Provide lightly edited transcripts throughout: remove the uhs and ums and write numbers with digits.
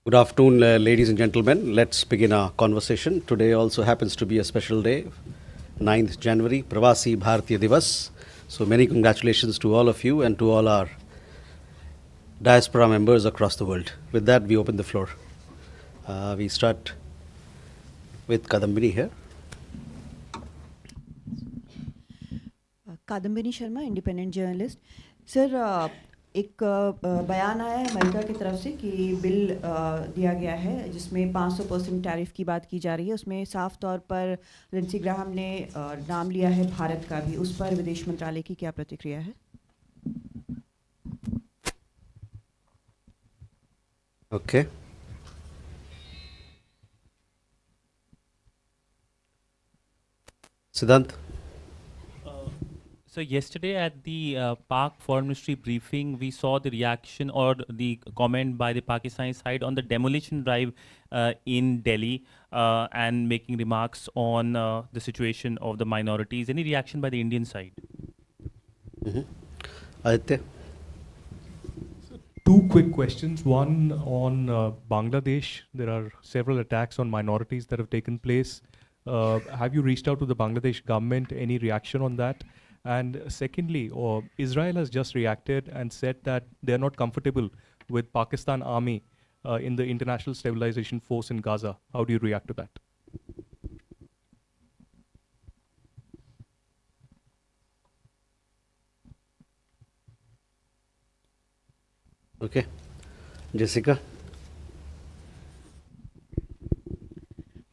Good afternoon, ladies and gentlemen. Let's begin our conversation. Today also happens to be a special day, 9th January, Pravasi Bharatiya Divas. So many congratulations to all of you and to all our Diaspora members across the world. With that, we open the floor. We start with Kadambini here. Kadambini Sharma independent journalist sir एक बयान आया है America की तरफ से कि bill दिया गया है जिसमें 500% टैरिफ की बात की जा रही है। उसमें साफ तौर पर लिंडसे ग्राहम ने नाम लिया है भारत का भी। उस पर विदेश मंत्रालय की क्या प्रतिक्रिया है? Okay. Siddhant. So yesterday at the Pak Foreign Ministry briefing, we saw the reaction or the comment by the Pakistani side on the demolition drive in Delhi and making remarks on the situation of the minorities. Any reaction by the Indian side? Aditya. Two quick questions. One on Bangladesh. There are several attacks on minorities that have taken place. Have you reached out to the Bangladesh government? Any reaction on that? And secondly, Israel has just reacted and said that they're not comfortable with Pakistan army in the International Stabilization Force in Gaza. How do you react to that? Okay. Jessica.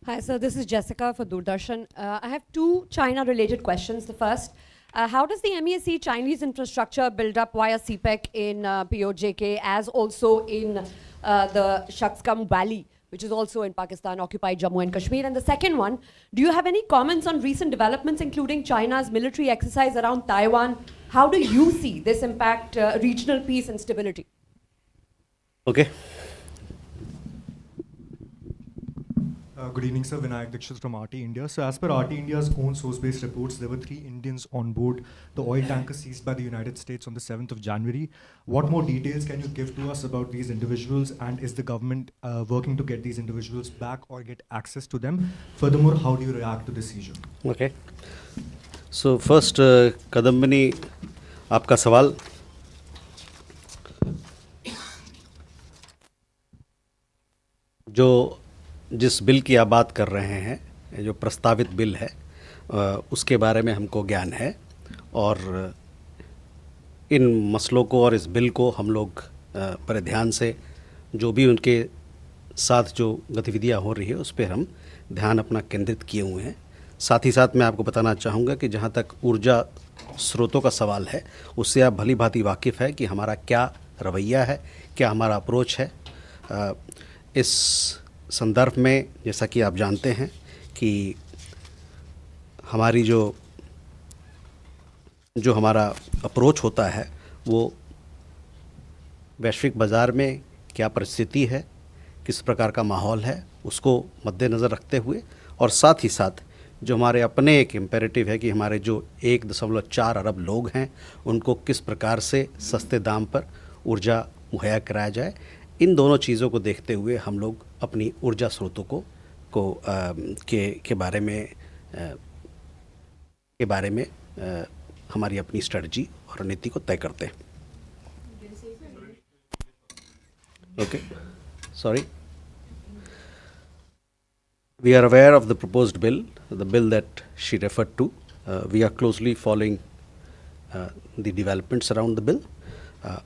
Hi, sir. This is Jessica for Doordarshan. I have two China-related questions. The first, how does the MEA see Chinese infrastructure build up via CPEC in POJK as also in the Shaksgam Valley, which is also in Pakistan, occupied Jammu and Kashmir? And the second one, do you have any comments on recent developments, including China's military exercise around Taiwan? How do you see this impact regional peace and stability? Okay. Good evening, sir. Vinayak Dixit from RT India. So, as per RT India's own source-based reports, there were 3 Indians on board the oil tanker seized by the United States on the 7th of January. What more details can you give to us about these individuals, and is the government working to get these individuals back or get access to them? Furthermore, how do you react to this seizure? Okay. So first, Kadambini, आपका सवाल. जो जिस bill की आप बात कर रहे हैं, जो प्रस्तावित बिल है, उसके बारे में हमको ज्ञान है और इन मसलों को और इस बिल को हम लोग बड़े ध्यान से जो भी उनके साथ जो गतिविधियां हो रही है उस पर हम ध्यान अपना केंद्रित किए हुए हैं। साथ ही साथ मैं आपको बताना चाहूँगा कि जहाँ तक ऊर्जा स्रोतों का सवाल है उससे आप भली भांति वाकिफ़ है कि हमारा क्या रवैया है, क्या हमारा अप्रोच है। इस संदर्भ में जैसा कि आप जानते हैं कि हमारी जो हमारा अप्रोच होता है वो वैश्विक बाज़ार में क्या परिस्थिति है, किस प्रकार का माहौल है, उसको मद्देनज़र रखते हुए और साथ ही साथ जो हमारे अपने एक इम्पेरेटिव है कि हमारे जो 1.4 अरब लोग हैं उनको किस प्रकार से सस्ते दाम पर ऊर्जा मुहैया कराया जाए, इन दोनों चीज़ों को देखते हुए हम लोग अपनी ऊर्जा स्रोतों के बारे में हमारी अपनी स्ट्रेटजी और रणनीति को तय करते हैं. Okay, sorry. We are aware of the proposed bill, the bill that she referred to. We are closely following the developments around the bill.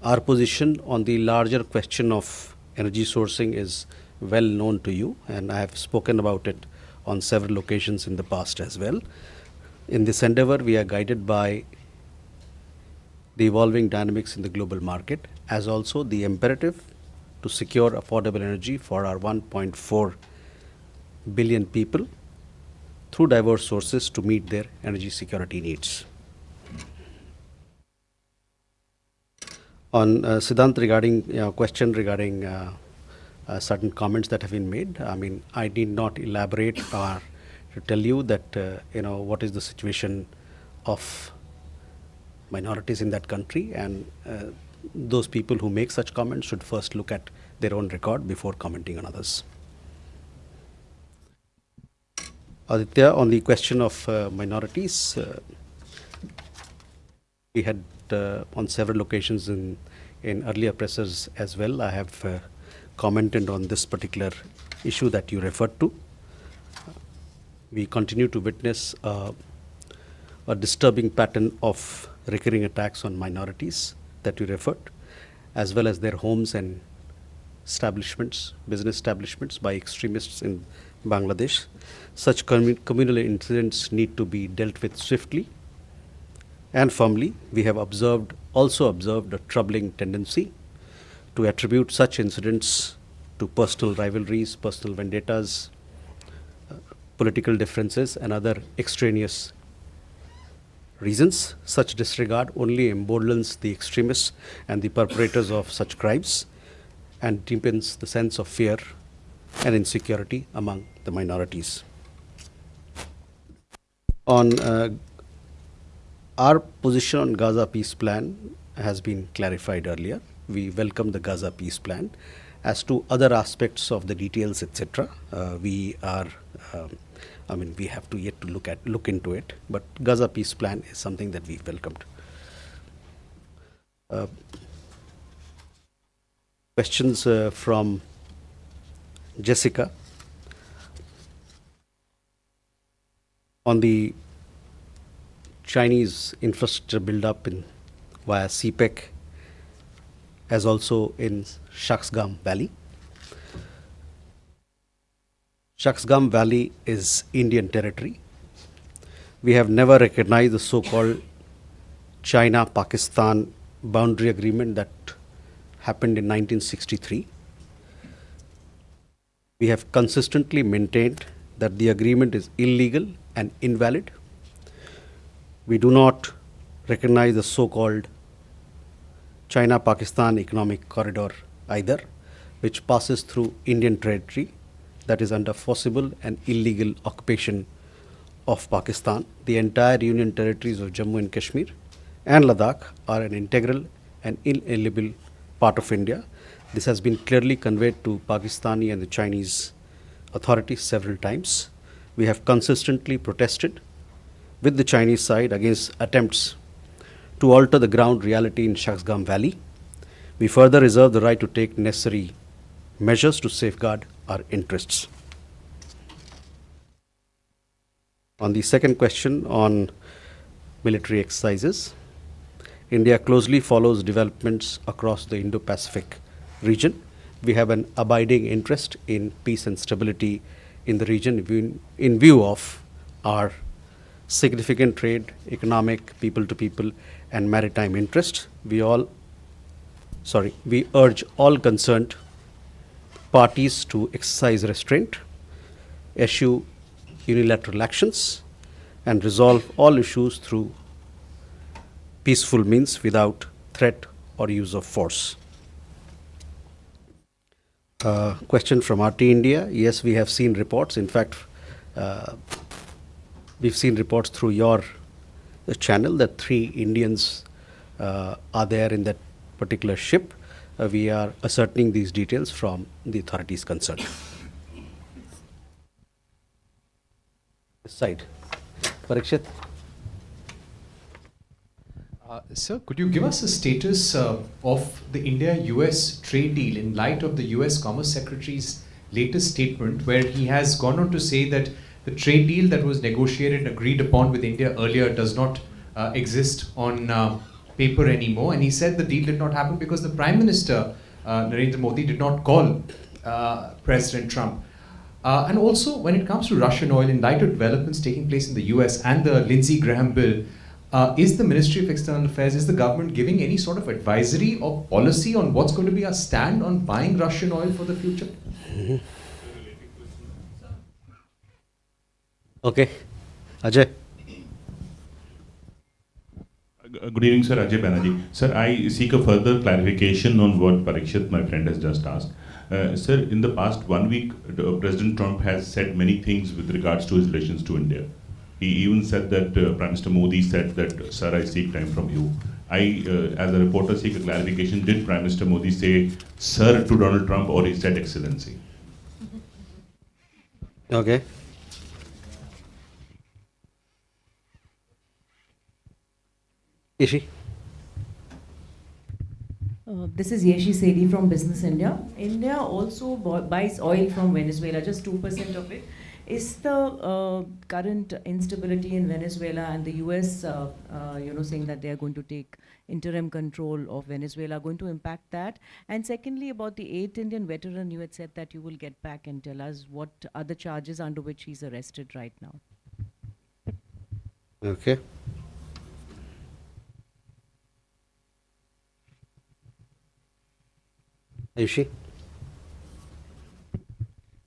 Our position on the larger question of energy sourcing is well known to you, and I have spoken about it on several occasions in the past as well. In this endeavor, we are guided by the evolving dynamics in the global market, as also the imperative to secure affordable energy for our 1.4 billion people through diverse sources to meet their energy security needs. On Siddhant, regarding question regarding certain comments that have been made, I mean, I need not elaborate or to tell you that what is the situation of minorities in that country, and those people who make such comments should first look at their own record before commenting on others. Aditya, on the question of minorities, we had on several occasions in earlier presses as well, I have commented on this particular issue that you referred to. We continue to witness a disturbing pattern of recurring attacks on minorities that you referred, as well as their homes and establishments, business establishments by extremists in Bangladesh. Such communal incidents need to be dealt with swiftly and firmly. We have also observed a troubling tendency to attribute such incidents to personal rivalries, personal vendettas, political differences, and other extraneous reasons. Such disregard only emboldens the extremists and the perpetrators of such crimes and deepens the sense of fear and insecurity among the minorities. On our position on Gaza peace plan has been clarified earlier. We welcome the Gaza peace plan. As to other aspects of the details, etc., we are, we have to yet to look into it. But Gaza peace plan is something that we welcomed. Questions from Jessica on the Chinese infrastructure build-up via CPEC, as also in Shaksgam Valley. Shaksgam Valley is Indian territory. We have never recognized the so-called China-Pakistan boundary agreement that happened in 1963. We have consistently maintained that the agreement is illegal and invalid. We do not recognize the so-called China-Pakistan economic corridor either, which passes through Indian territory that is under forcible and illegal occupation of Pakistan. The entire Union territories of Jammu and Kashmir and Ladakh are an integral and inalienable part of India. This has been clearly conveyed to Pakistani and the Chinese authorities several times. We have consistently protested with the Chinese side against attempts to alter the ground reality in Shaksgam Valley. We further reserve the right to take necessary measures to safeguard our interests. On the second question on military exercises, India closely follows developments across the Indo-Pacific region. We have an abiding interest in peace and stability in the region in view of our significant trade, economic, people-to-people, and maritime interests. We urge all concerned parties to exercise restraint, eschew unilateral actions, and resolve all issues through peaceful means without threat or use of force. Question from RT India. Yes, we have seen reports. In fact, we've seen reports through your channel that 3 Indians are there in that particular ship. We are ascertaining these details from the authorities concerned. This side. Parikshit. Sir, could you give us a status of the India-US trade deal in light of the US Commerce Secretary's latest statement, where he has gone on to say that the trade deal that was negotiated and agreed upon with India earlier does not exist on paper anymore, and he said the deal did not happen because the Prime Minister, Narendra Modi, did not call President Trump. And also, when it comes to Russian oil, in light of developments taking place in the US and the Lindsey Graham bill, is the Ministry of External Affairs, is the government giving any sort of advisory or policy on what's going to be our stand on buying Russian oil for the future? Okay. Ajay. Good evening, sir. Ajay Banerjee. Sir, I seek a further clarification on what Parikshit, my friend, has just asked. Sir, in the past 1 week, President Trump has said many things with regards to his relations to India. He even said that Prime Minister Modi said that, sir, I seek time from you. as a reporter, seek a clarification. Did Prime Minister Modi say "Sir" to Donald Trump, or he said "Excellency"? Okay. Ishi? This is Yeshi Sedi from Business India. India also buys oil from Venezuela, just 2% of it. Is the current instability in Venezuela and the US, saying that they are going to take interim control of Venezuela, going to impact that? And secondly, about the 8th Indian veteran, you had said that you will get back and tell us what are the charges under which he's arrested right now. Okay. Ishi?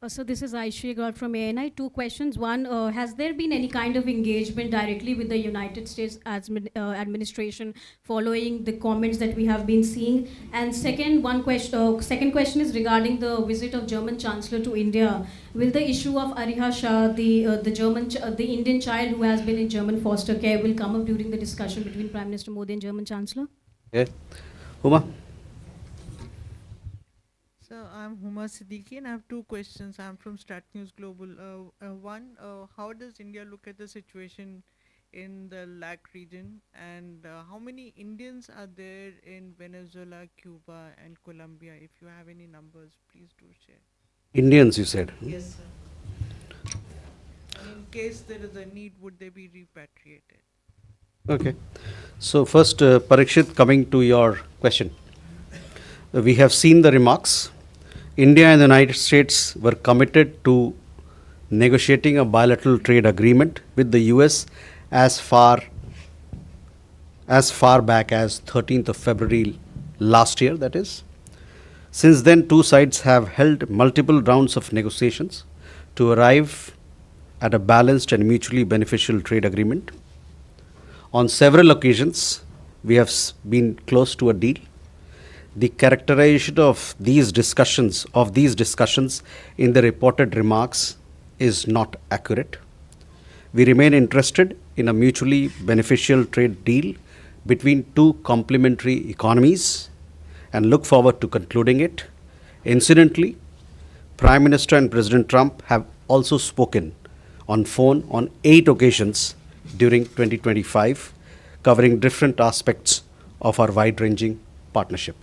So this is Aishi Gaur from ANI. Two questions. One, has there been any kind of engagement directly with the United States administration following the comments that we have been seeing? And second question is regarding the visit of German Chancellor to India. Will the issue of Ariha Shah, the Indian child who has been in German foster care, will come up during the discussion between Prime Minister Modi and German Chancellor? Okay. Huma? So I'm Huma Siddiqui and I have two questions. I'm from Stat News Global. One, how does India look at the situation in the LAC region, and how many Indians are there in Venezuela, Cuba and Colombia? If you have any numbers, please do share. Indians, you said? Yes, sir. And in case there is a need, would they be repatriated? Okay. So first, Parikshit, coming to your question. We have seen the remarks. India and the United States were committed to negotiating a bilateral trade agreement with the US as far back as 13th of February last year, that is. Since then, two sides have held multiple rounds of negotiations to arrive at a balanced and mutually beneficial trade agreement. On several occasions, we have been close to a deal. The characterization of these discussions in the reported remarks is not accurate. We remain interested in a mutually beneficial trade deal between two complementary economies and look forward to concluding it. Incidentally, Prime Minister and President Trump have also spoken on phone on 8 occasions during 2025, covering different aspects of our wide-ranging partnership.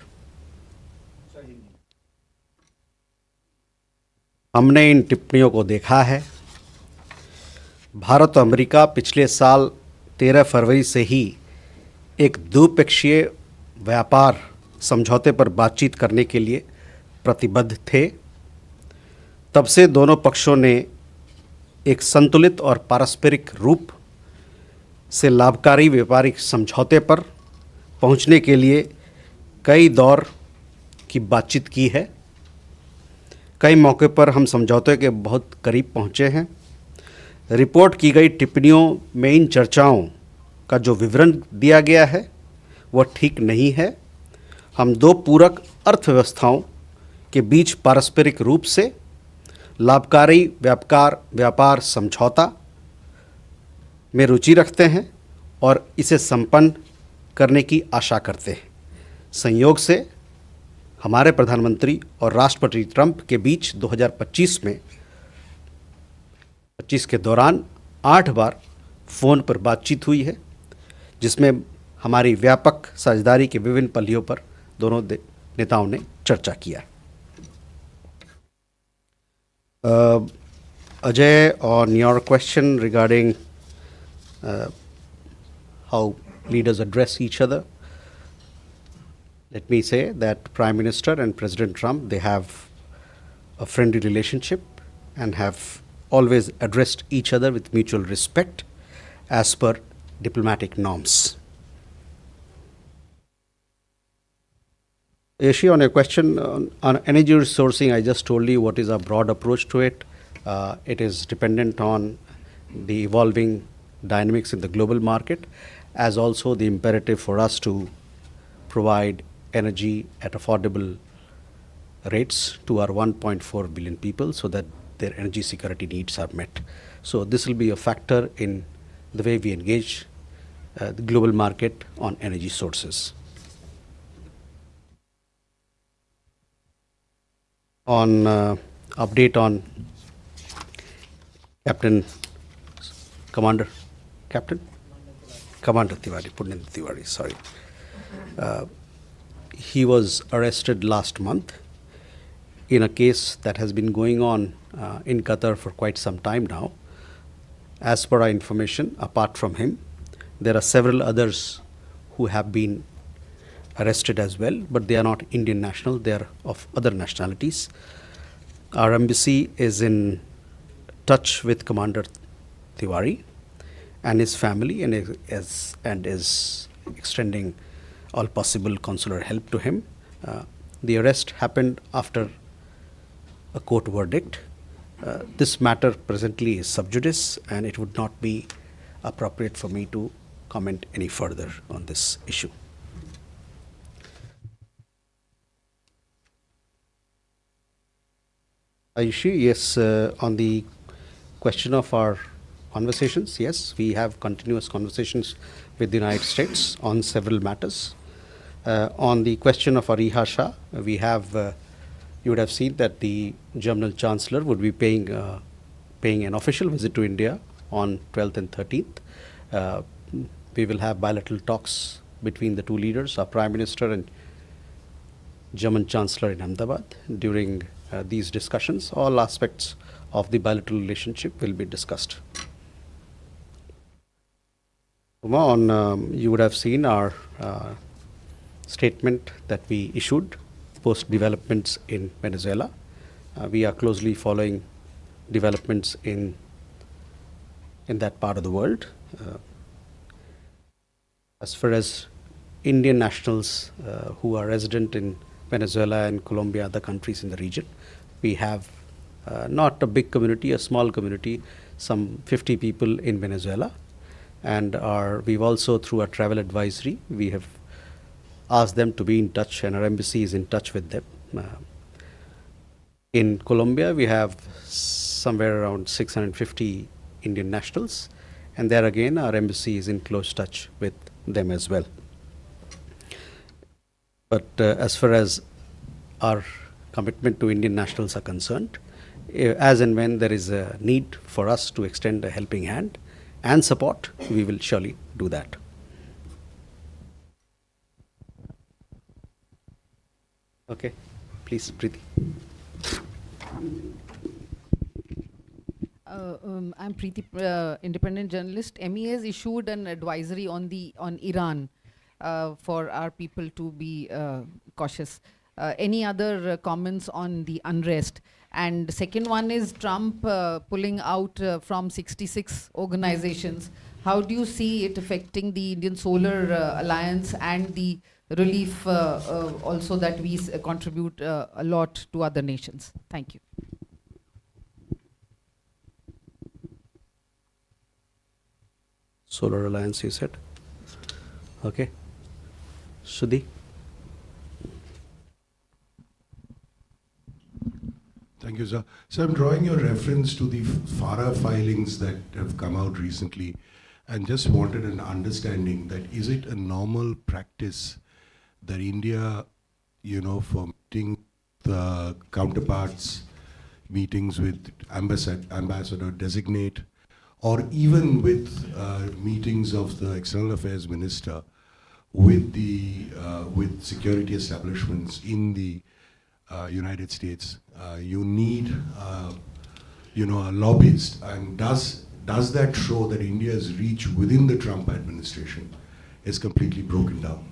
हमने इन टिप्पणियों को देखा है। भारत और America पिछले साल 13 फरवरी से ही एक द्विपक्षीय व्यापार समझौते पर बातचीत करने के लिए प्रतिबद्ध थे। तब से दोनों पक्षों ने एक संतुलित और पारस्परिक रूप से लाभकारी व्यापारिक समझौते पर पहुंचने के लिए कई दौर की बातचीत की है। कई मौके पर हम समझौते के बहुत करीब पहुंचे हैं। रिपोर्ट की गई टिप्पणियों में इन चर्चाओं का जो विवरण दिया गया है वह ठीक नहीं है। हम दो पूरक अर्थव्यवस्थाओं के बीच पारस्परिक रूप से लाभकारी व्यापार समझौता में रुचि रखते हैं और इसे संपन्न करने की आशा करते हैं। संयोग से हमारे प्रधानमंत्री और राष्ट्रपति ट्रंप के बीच 2025 के दौरान 8 बार फ़ोन पर बातचीत हुई है, जिसमें हमारी व्यापक साझेदारी के विभिन्न पहलुओं पर दोनों नेताओं ने चर्चा किया। Ajay, on your question regarding how leaders address each other, let me say that Prime Minister and President Trump, they have a friendly relationship and have always addressed each other with mutual respect as per diplomatic norms. Yeshi, on your question on energy resourcing, I just told you what is our broad approach to it. It is dependent on the evolving dynamics in the global market, as also the imperative for us to provide energy at affordable rates to our 1.4 billion people so that their energy security needs are met. So this will be a factor in the way we engage the global market on energy sources. On update on Commander Tiwari, Punyendra Tiwari, sorry. He was arrested last month in a case that has been going on in Qatar for quite some time now. As per our information, apart from him, there are several others who have been arrested as well, but they are not Indian national, they are of other nationalities. Our embassy is in touch with Commander Tiwari and his family and is extending all possible consular help to him. The arrest happened after a court verdict. This matter presently is sub judice, and it would not be appropriate for me to comment any further on this issue. Ayushi, yes, on the question of our conversations, yes, we have continuous conversations with the United States on several matters. On the question of Ariha Shah, we have, you would have seen that the German Chancellor would be paying an official visit to India on 12th and 13th. We will have bilateral talks between the two leaders, our Prime Minister and German Chancellor in Ahmedabad. During these discussions, all aspects of the bilateral relationship will be discussed. You would have seen our statement that we issued post developments in Venezuela. We are closely following developments in that part of the world. As far as Indian nationals who are resident in Venezuela and Colombia, other countries in the region, we have not a big community, a small community, some 50 people in Venezuela. And we've also, through our travel advisory, we have asked them to be in touch, and our embassy is in touch with them. In Colombia, we have somewhere around 650 Indian nationals, and there again, our embassy is in close touch with them as well. But as far as our commitment to Indian nationals are concerned, as and when there is a need for us to extend a helping hand and support, we will surely do that. Okay, please, Preeti. I'm Preeti, independent journalist. MEA has issued an advisory on Iran for our people to be cautious. Any other comments on the unrest? And second one is Trump pulling out from 66 organizations. How do you see it affecting the Indian Solar Alliance and the relief also that we contribute a lot to other nations? Thank you. Solar Alliance, you said? Okay. Sudhi? Thank you, sir. So I'm drawing your reference to the FARA filings that have come out recently, and just wanted an understanding that is it a normal practice that India, for meeting the counterparts, meetings with ambassador designate, or even with meetings of the External Affairs Minister with the with security establishments in the United States, you need a lobbyist, and does that show that India's reach within the Trump administration is completely broken down?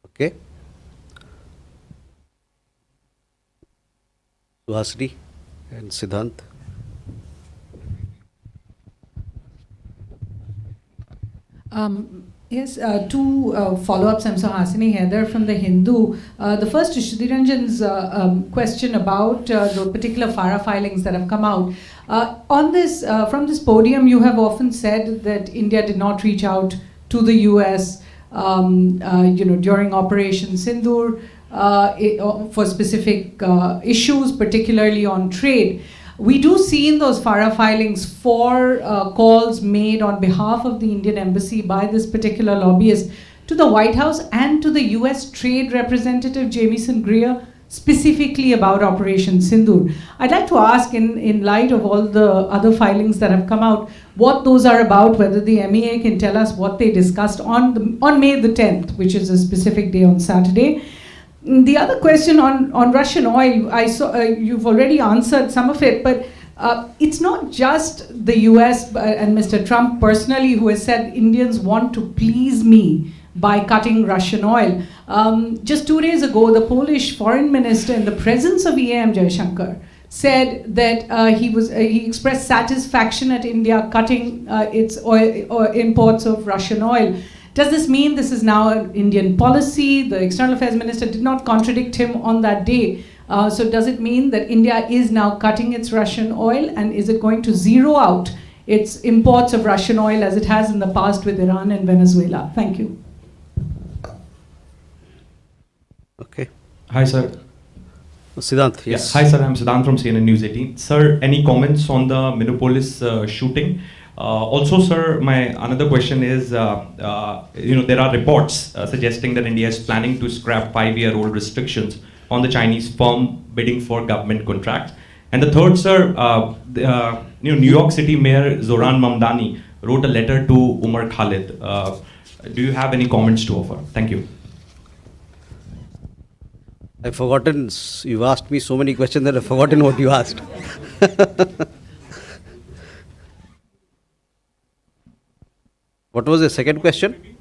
Okay. Suhasini and Siddhant. Yes, two follow-ups. I'm Suhasini Haider from The Hindu. The first is Shriranjan's question about the particular FARA filings that have come out. On this, from this podium, you have often said that India did not reach out to the US, during Operation Sindoor for specific issues, particularly on trade. We do see in those FARA filings 4 calls made on behalf of the Indian embassy by this particular lobbyist to the White House and to the US Trade Representative Jamieson Greer, specifically about Operation Sindoor. I'd like to ask, in light of all the other filings that have come out, what those are about, whether the MEA can tell us what they discussed on May the 10th, which is a specific day on Saturday. The other question on Russian oil, I saw you've already answered some of it, but it's not just the US and Mr. Trump personally who has said Indians want to please me by cutting Russian oil. Just 2 days ago, the Polish foreign minister, in the presence of EAM Jaishankar, said that he expressed satisfaction at India cutting its oil or imports of Russian oil. Does this mean this is now an Indian policy? The External Affairs Minister did not contradict him on that day. So does it mean that India is now cutting its Russian oil, and is it going to zero out its imports of Russian oil as it has in the past with Iran and Venezuela? Thank you. Okay. Hi, sir. Siddhant, yes. Hi, sir. I'm Siddhant from CNN News 18. Sir, any comments on the Minneapolis shooting? Also, sir, my another question is, there are reports suggesting that India is planning to scrap 5-year-old restrictions on the Chinese firm bidding for government contracts. And the third, sir, New York City Mayor Zoran Mamdani wrote a letter to Umar Khalid. Do you have any comments to offer? Thank you. I've forgotten, you've asked me so many questions that I've forgotten what you asked. What was the second question?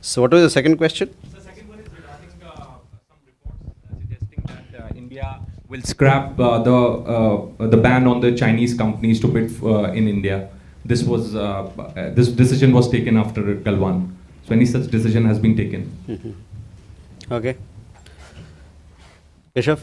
So what was the second question? The second one is regarding some reports suggesting that India will scrap the ban on the Chinese companies to bid in India. This decision was taken after Galwan. So any such decision has been taken. Okay. Keshav?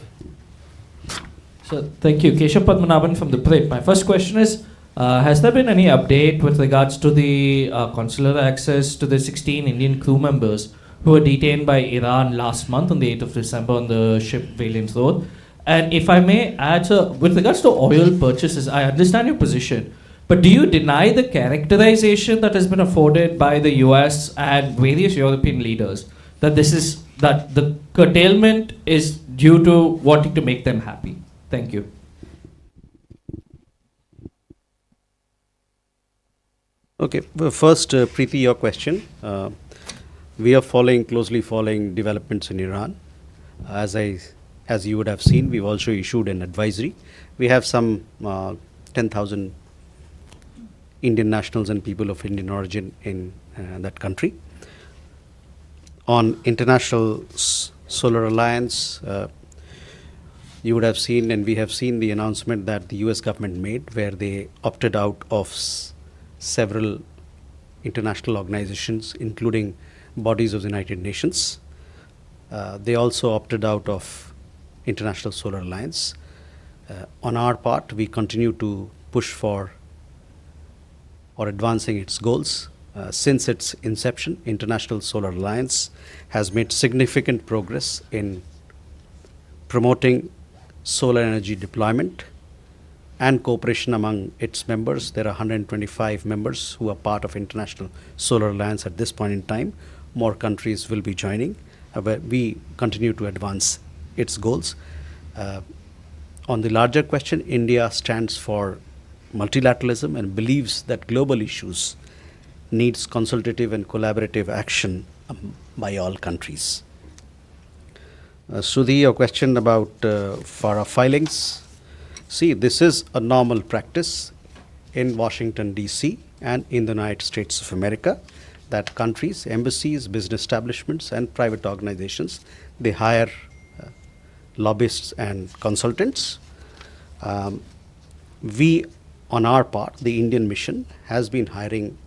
So thank you. Keshav Padmanabhan from the Plate. My first question is, has there been any update with regards to the consular access to the 16 Indian crew members who were detained by Iran last month on the 8th of December on the ship Valiant Road? And if I may add, sir, with regards to oil purchases, I understand your position, but do you deny the characterization that has been afforded by the US and various European leaders that that the curtailment is due to wanting to make them happy? Thank you. Okay, well, first, Preeti, your question. We are closely following developments in Iran. As you would have seen, we've also issued an advisory. We have some 10,000 Indian nationals and people of Indian origin in that country. On International Solar Alliance, you would have seen, and we have seen the announcement that the US government made, where they opted out of several international organizations, including bodies of the United Nations. They also opted out of International Solar Alliance. On our part, we continue to push for or advancing its goals. Since its inception, International Solar Alliance has made significant progress in promoting solar energy deployment and cooperation among its members. There are 125 members who are part of International Solar Alliance at this point in time. More countries will be joining. We continue to advance its goals. On the larger question, India stands for multilateralism and believes that global issues needs consultative and collaborative action by all countries. Sudhi, your question about FARA filings. See, this is a normal practice in Washington, D.C. and in the United States of America, that countries, embassies, business establishments, and private organizations, they hire lobbyists and consultants. We, on our part, the Indian mission, has been hiring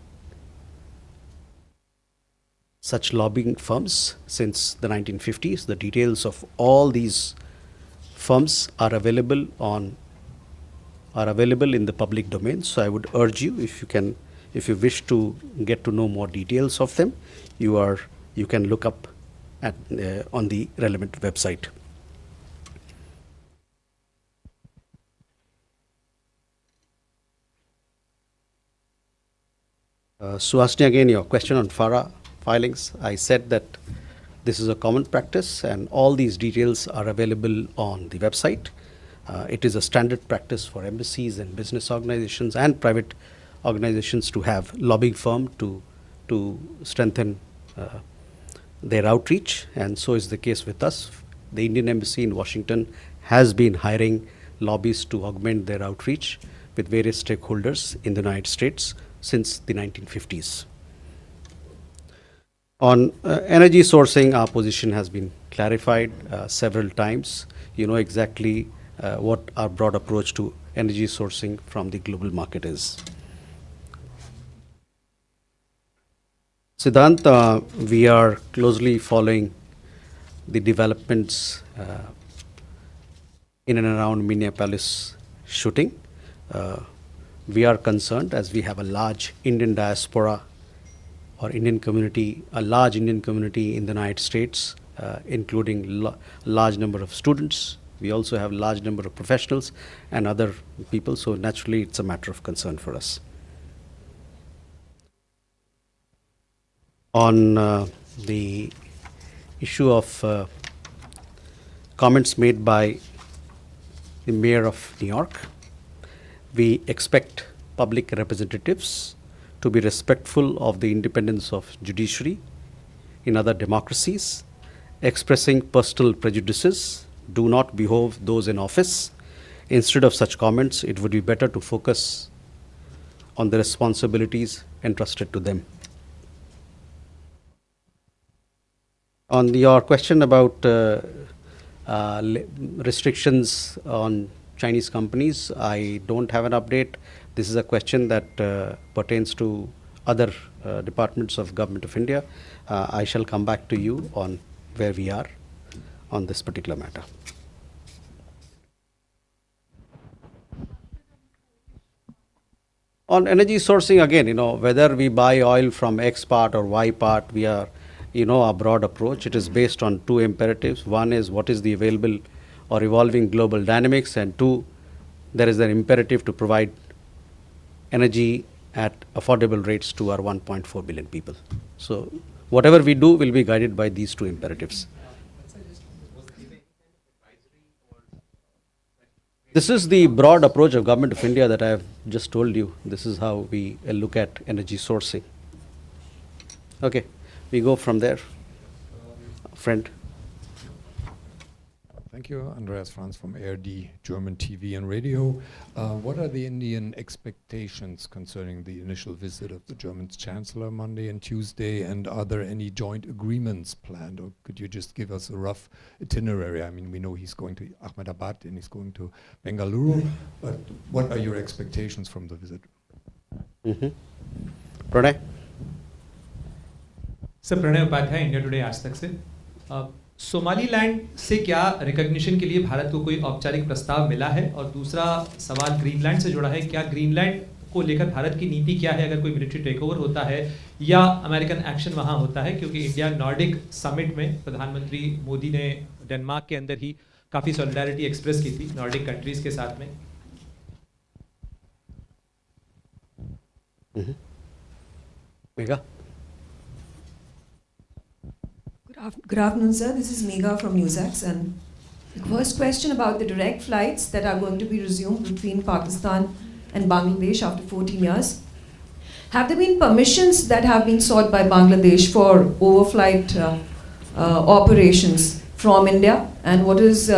such lobbying firms since the 1950s. The details of all these firms are available in the public domain. So I would urge you, if you wish to get to know more details of them, you can look up on the relevant website. Suhasini, again, your question on FARA filings. I said that this is a common practice and all these details are available on the website. It is a standard practice for embassies and business organizations and private organizations to have lobbying firm to strengthen their outreach, and so is the case with us. The Indian Embassy in Washington has been hiring lobbyists to augment their outreach with various stakeholders in the United States since the 1950s. On energy sourcing, our position has been clarified several times. You know exactly what our broad approach to energy sourcing from the global market is. Siddhant, we are closely following the developments in and around Minneapolis shooting. We are concerned as we have a large Indian diaspora or Indian community, a large Indian community in the United States, including large number of students. We also have a large number of professionals and other people, so naturally it's a matter of concern for us. On the issue of comments made by the Mayor of New York, we expect public representatives to be respectful of the independence of judiciary in other democracies, expressing personal prejudices, do not behove those in office. Instead of such comments, it would be better to focus on the responsibilities entrusted to them. On your question about restrictions on Chinese companies, I don't have an update. This is a question that pertains to other departments of Government of India. I shall come back to you on where we are on this particular matter. On energy sourcing, again, whether we buy oil from X part or Y part, we are, our broad approach. It is based on two imperatives. One is what is the available or evolving global dynamics, and two, there is an imperative to provide energy at affordable rates to our 1.4 billion people. So whatever we do will be guided by these two imperatives. This is the broad approach of Government of India that I have just told you. This is how we look at energy sourcing. Okay, we go from there. Friend. Thank you, Andreas Franz from ARD, German TV and radio. What are the Indian expectations concerning the initial visit of the German Chancellor Monday and Tuesday, and are there any joint agreements planned, or could you just give us a rough itinerary? I mean, we know he's going to Ahmedabad and he's going to Bengaluru, but what are your expectations from the visit? Pranay? Sir, Pranay Upadhyay, India Today, आज तक से Somaliland से क्या recognition के लिए भारत को कोई औपचारिक प्रस्ताव मिला है, और दूसरा सवाल ग्रीनलैंड से जुड़ा है, क्या ग्रीनलैंड को लेकर भारत की नीति क्या है अगर कोई मिलिट्री टेकओवर होता है या अमेरिकन एक्शन वहां होता है, क्योंकि इंडिया नॉर्डिक समिट में प्रधानमंत्री मोदी ने डेनमार्क के अंदर ही काफ़ी सॉलिडारिटी एक्सप्रेस की थी नॉर्डिक कंट्रीज के साथ में. Megha? Good afternoon, sir. This is Megha from NewsX. And the first question about the direct flights that are going to be resumed between Pakistan and Bangladesh after 14 years. Have there been permissions that have been sought by Bangladesh for overflight operations from India? And what is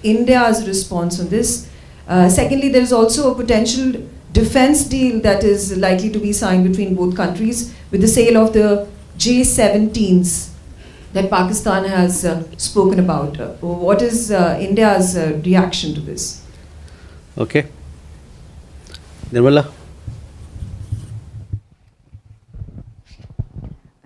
India's response on this? Secondly, there is also a potential defense deal that is likely to be signed between both countries with the sale of the J-17s that Pakistan has spoken about. What is India's reaction to this? Okay. Nirmala?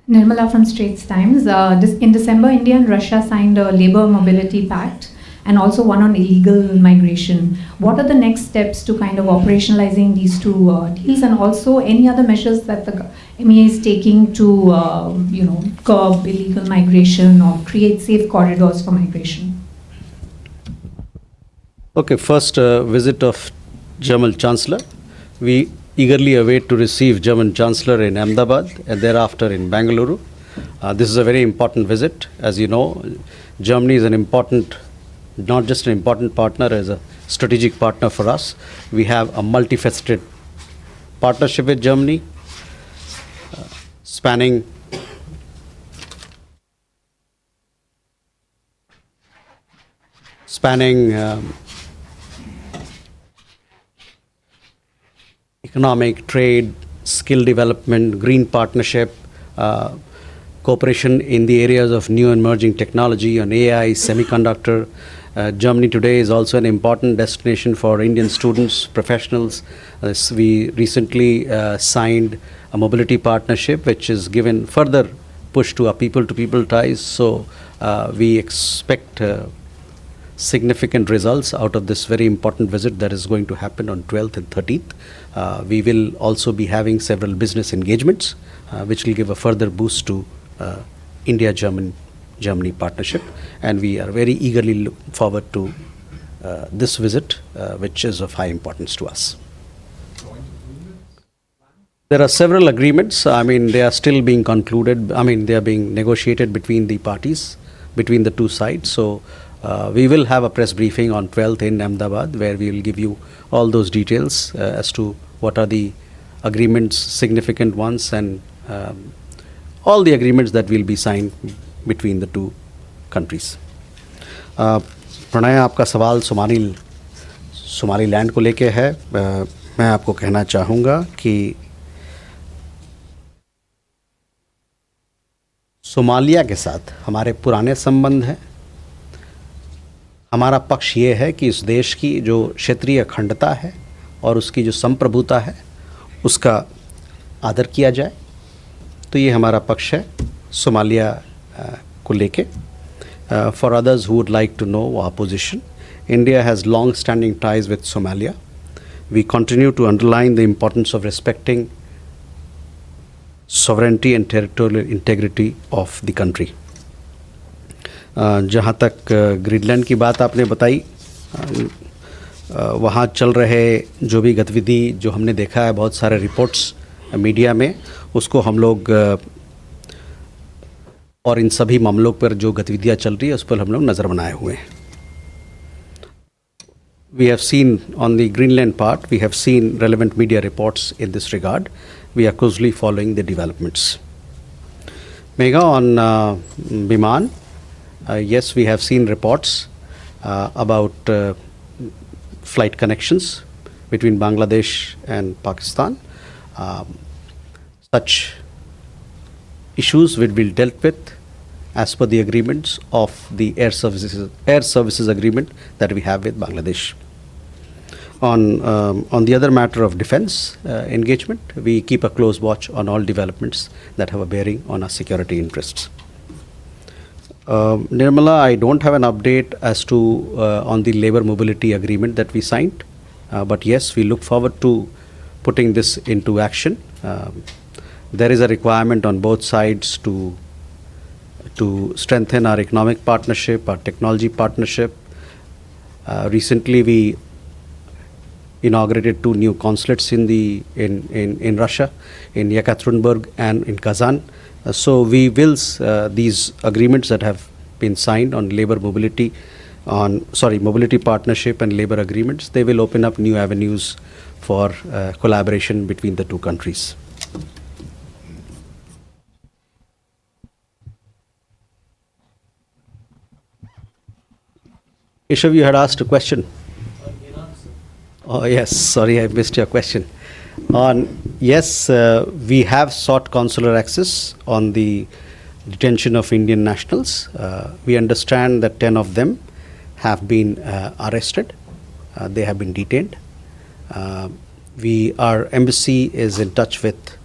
Nirmala from Straits Times. In December, India and Russia signed a labor mobility pact and also one on illegal migration. What are the next steps to kind of operationalizing these two deals, and also any other measures that the MEA is taking to curb illegal migration or create safe corridors for migration? Okay, first visit of German Chancellor. We eagerly await to receive German Chancellor in Ahmedabad and thereafter in Bangalore. This is a very important visit. As you know, Germany is an important, not just an important partner, as a strategic partner for us. We have a multifaceted partnership with Germany, spanning economic, trade, skill development, green partnership, cooperation in the areas of new emerging technology on AI, semiconductor. Germany today is also an important destination for Indian students, professionals. We recently signed a mobility partnership which is given further push to our people-to-people ties. So we expect significant results out of this very important visit that is going to happen on 12th and 13th. We will also be having several business engagements which will give a further boost to India-Germany partnership, and we are very eagerly look forward to this visit, which is of high importance to us. There are several agreements. I mean, they are still being concluded. I mean, they are being negotiated between the parties, between the two sides. So we will have a press briefing on 12th in Ahmedabad, where we will give you all those details as to what are the agreements, significant ones, and all the agreements that will be signed between the two countries. Pranay, आपका सवाल Somali land को लेके है. मैं आपको कहना चाहूँगा कि सोमालिया के साथ हमारे पुराने संबंध हैं. हमारा पक्ष ये है कि इस देश की जो क्षेत्रीय अखंडता है और उसकी जो संप्रभुता है उसका आदर किया जाए. तो ये हमारा पक्ष है सोमालिया को लेके. For others who would like to know our position, India has long-standing ties with Somalia. We continue to underline the importance of respecting sovereignty and territorial integrity of the country. जहाँ तक Greenland की बात आपने बताई, वहाँ चल रहे जो भी गतिविधि जो हमने देखा है, बहुत सारे रिपोर्ट्स मीडिया में, उसको हम लोग और इन सभी मामलों पर जो गतिविधियाँ चल रही है उस पर हम लोग नज़र बनाए हुए हैं. We have seen on the Greenland part, we have seen relevant media reports in this regard. We are closely following the developments. Megha, on Biman, yes, we have seen reports about flight connections between Bangladesh and Pakistan. Such issues will be dealt with as per the agreements of the air services agreement that we have with Bangladesh. On the other matter of defense engagement, we keep a close watch on all developments that have a bearing on our security interests. Nirmala, I don't have an update as to on the labor mobility agreement that we signed, but yes, we look forward to putting this into action. There is a requirement on both sides to strengthen our economic partnership, our technology partnership. Recently, we inaugurated 2 new consulates in Russia, in Yekaterinburg and in Kazan. So we will these agreements that have been signed on labor mobility, mobility partnership and labor agreements, they will open up new avenues for collaboration between the two countries. Keshav, you had asked a question. Oh yes, sorry, I missed your question. Yes, we have sought consular access on the detention of Indian nationals. We understand that 10 of them have been arrested. They have been detained. Our embassy is in touch with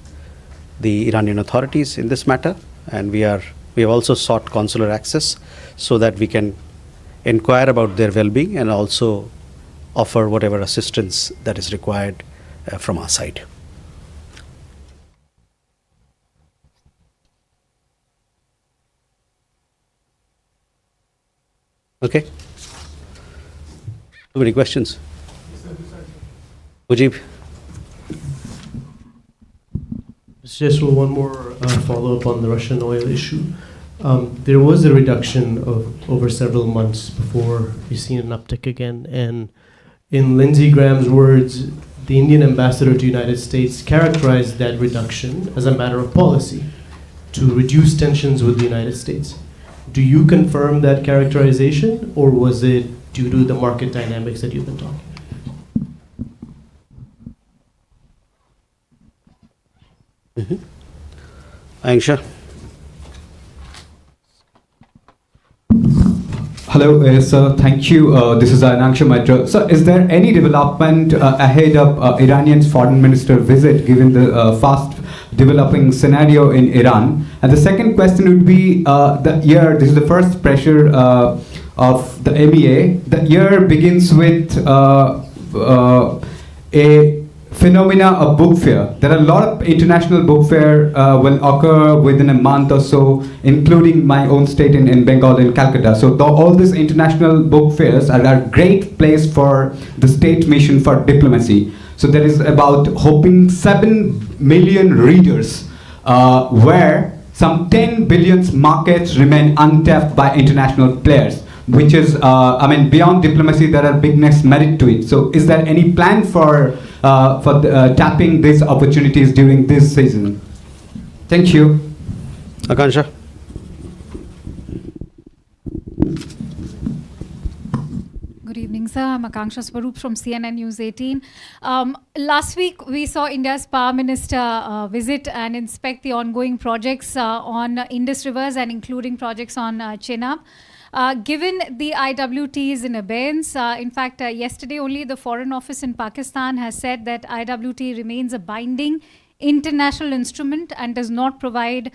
the Iranian authorities in this matter, and we have also sought consular access so that we can inquire about their well-being and also offer whatever assistance that is required from our side. Okay. Too many questions. Mujib. Jaiswal, one more follow-up on the Russian oil issue. There was a reduction of over several months before you've seen an uptick again. And in Lindsey Graham's words, the Indian ambassador to the United States characterized that reduction as a matter of policy to reduce tensions with the United States. Do you confirm that characterization, or was it due to the market dynamics that you've been talking? Aisha. Hello, sir. Thank you. This is Anangsha Mitra. So, is there any development ahead of Iranian's foreign minister visit, given the fast developing scenario in Iran? And the second question would be the year. This is the first pressure of the MEA. The year begins with a phenomena of book fair. There are a lot of international book fair will occur within a month or so, including my own state in Bengal, in Calcutta. So all these international book fairs are a great place for the state mission for diplomacy. So there is about hoping 7 million readers where some 10 billion markets remain untapped by international players, which is, beyond diplomacy, there are bigness merit to it. So is there any plan for tapping these opportunities during this season? Thank you. Akansha. Good evening, sir. I'm Akanksha Swaroop from CNN News 18. Last week, we saw India's Power Minister visit and inspect the ongoing projects on Indus rivers and including projects on Chenab. Given the IWT is in abeyance, in fact, yesterday only the Foreign Office in Pakistan has said that IWT remains a binding international instrument and does not provide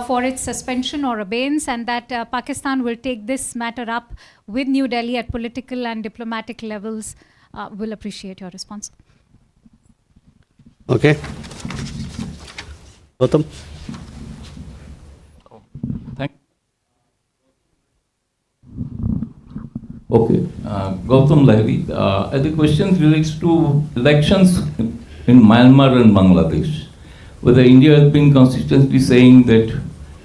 for its suspension or abeyance, and that Pakistan will take this matter up with New Delhi at political and diplomatic levels. We'll appreciate your response. Okay. Gautam. Okay, Gautam Lahiri. The question relates to elections in Myanmar and Bangladesh. Whether India has been consistently saying that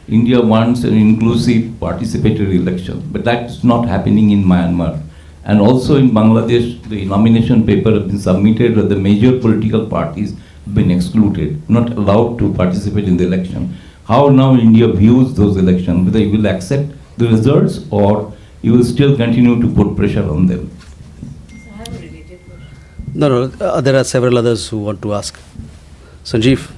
India wants an inclusive participatory election, but that's not happening in Myanmar. And also in Bangladesh, the nomination paper has been submitted, but the major political parties have been excluded, not allowed to participate in the election. How now India views those elections, whether you will accept the results or you will still continue to put pressure on them? No, there are several others who want to ask. Sanjeev.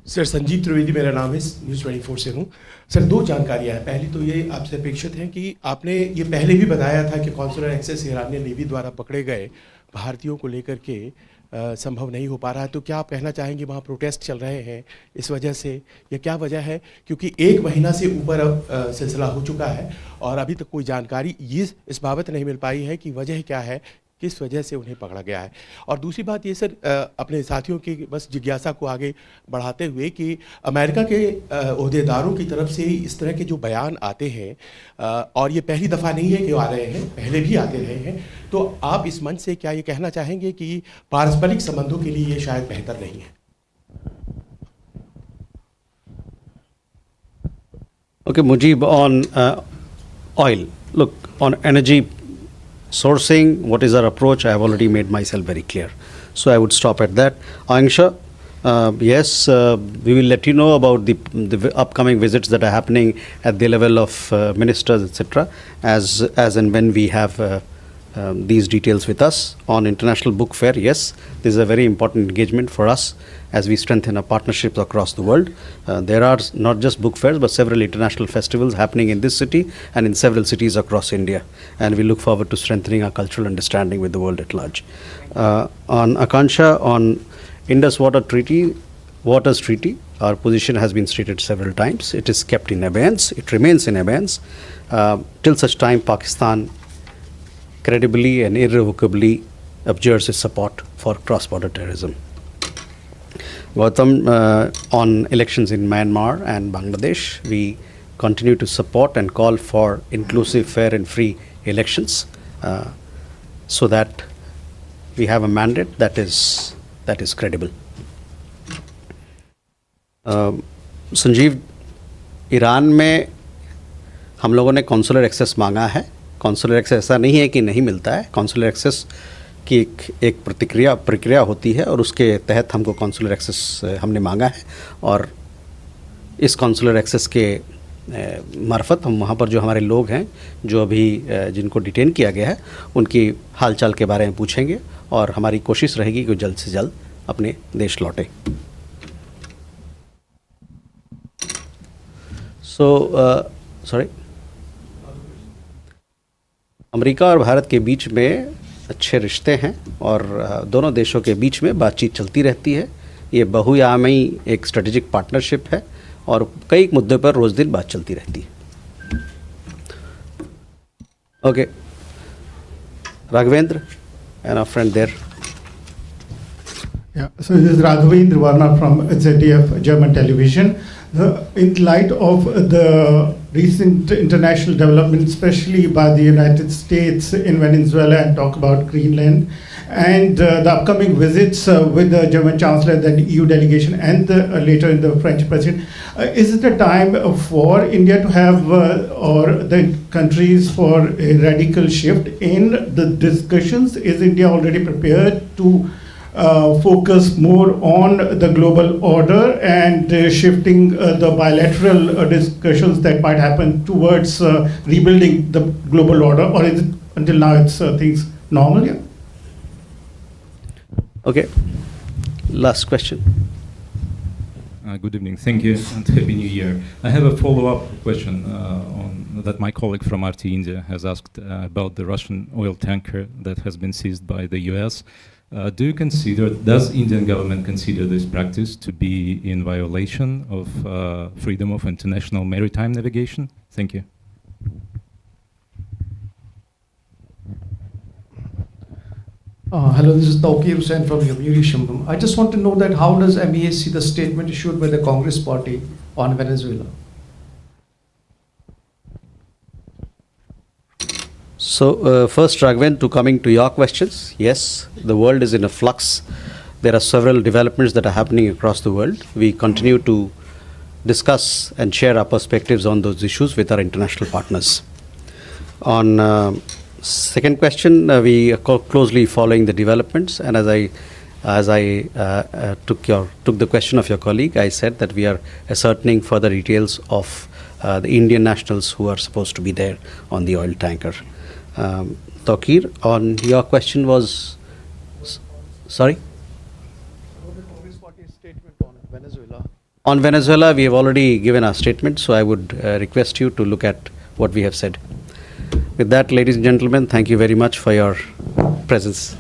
Sir Sanjeev Trivedi मेरा नाम है, news 24 से हूँ। Sir दो जानकारियाँ हैं। पहली तो ये आपसे अपेक्षित है कि आपने ये पहले भी बताया था कि कॉन्सुलर एक्सेस ईरानियन नेवी द्वारा पकड़े गए भारतीयों को लेकर के संभव नहीं हो पा रहा है, तो क्या आप कहना चाहेंगे वहाँ प्रोटेस्ट चल रहे हैं इस वजह से, या क्या वजह है? क्योंकि 1 महीना से ऊपर अब सिलसिला हो चुका है और अभी तक कोई जानकारी इस बाबत नहीं मिल पाई है कि वजह क्या है, किस वजह से उन्हें पकड़ा गया है। और दूसरी बात ये सर, अपने साथियों की बस जिज्ञासा को आगे बढ़ाते हुए कि अमेरिका के ओहदेदारों की तरफ से इस तरह के जो बयान आते हैं, और ये पहली दफ़ा नहीं है कि आ रहे हैं, पहले भी आते रहे हैं, तो आप इस मंच से क्या ये कहना चाहेंगे कि पारस्परिक संबंधों के लिए ये शायद बेहतर नहीं है? Okay, Mujib, on oil. Look, on energy sourcing, what is our approach? I have already made myself very clear. So I would stop at that. Angsha, yes, we will let you know about the upcoming visits that are happening at the level of ministers, etc., as and when we have these details with us. On International Book Fair, yes, this is a very important engagement for us as we strengthen our partnerships across the world. There are not just book fairs, but several international festivals happening in this city and in several cities across India. And we look forward to strengthening our cultural understanding with the world at large. On Akansha, on Indus Waters Treaty, our position has been stated several times. It is kept in abeyance. It remains in abeyance till such time Pakistan credibly and irrevocably abjures its support for cross-border terrorism. Gautam, on elections in Myanmar and Bangladesh, we continue to support and call for inclusive, fair and free elections so that we have a mandate that is credible. Sanjeev, Iran में हम लोगों ने consular access मांगा है. Consular access ऐसा नहीं है कि नहीं मिलता है. कॉन्सुलर एक्सेस की एक प्रक्रिया होती है और उसके तहत हमको कॉन्सुलर एक्सेस हमने मांगा है और इस कॉन्सुलर एक्सेस के मार्फत हम वहाँ पर जो हमारे लोग हैं जो अभी जिनको डिटेन किया गया है उनकी हालचाल के बारे में पूछेंगे और हमारी कोशिश रहेगी कि जल्द से जल्द अपने देश लौटें. सॉरी, अमेरिका और भारत के बीच में अच्छे रिश्ते हैं और दोनों देशों के बीच में बातचीत चलती रहती है. ये बहुआयामी एक स्ट्रेटेजिक पार्टनरशिप है और कई मुद्दों पर रोज़ दिन बात चलती रहती है. Okay, Raghavendra and our friend there. Yeah, so this is Raghavendra Varna from ZDF German television. In light of the recent international development, especially by the United States in Venezuela, and talk about Greenland, and the upcoming visits with the German Chancellor, the EU delegation, and later in the French President, is it a time for India to have, or the countries, for a radical shift in the discussions? Is India already prepared to focus more on the global order and shifting the bilateral discussions that might happen towards rebuilding the global order, or is it until now it's things normal? Yeah. Okay, last question. Good evening, thank you, and Happy New Year. I have a follow-up question on that my colleague from RT India has asked about the Russian oil tanker that has been seized by the US. Does Indian government consider this practice to be in violation of freedom of international maritime navigation? Thank you. Hello, this is Tawqir Hussain from Yomiuri Shimbum. I just want to know that how does MEA see the statement issued by the Congress party on Venezuela? So first, Raghavan, coming to your questions, yes, the world is in a flux. There are several developments that are happening across the world. We continue to discuss and share our perspectives on those issues with our international partners. On second question, we are closely following the developments, and as I took the question of your colleague, I said that we are ascertaining further details of the Indian nationals who are supposed to be there on the oil tanker. Tawqir, on your question was, sorry? The Congress party's statement on Venezuela. On Venezuela, we have already given our statement, so I would request you to look at what we have said. With that, ladies and gentlemen, thank you very much for your presence.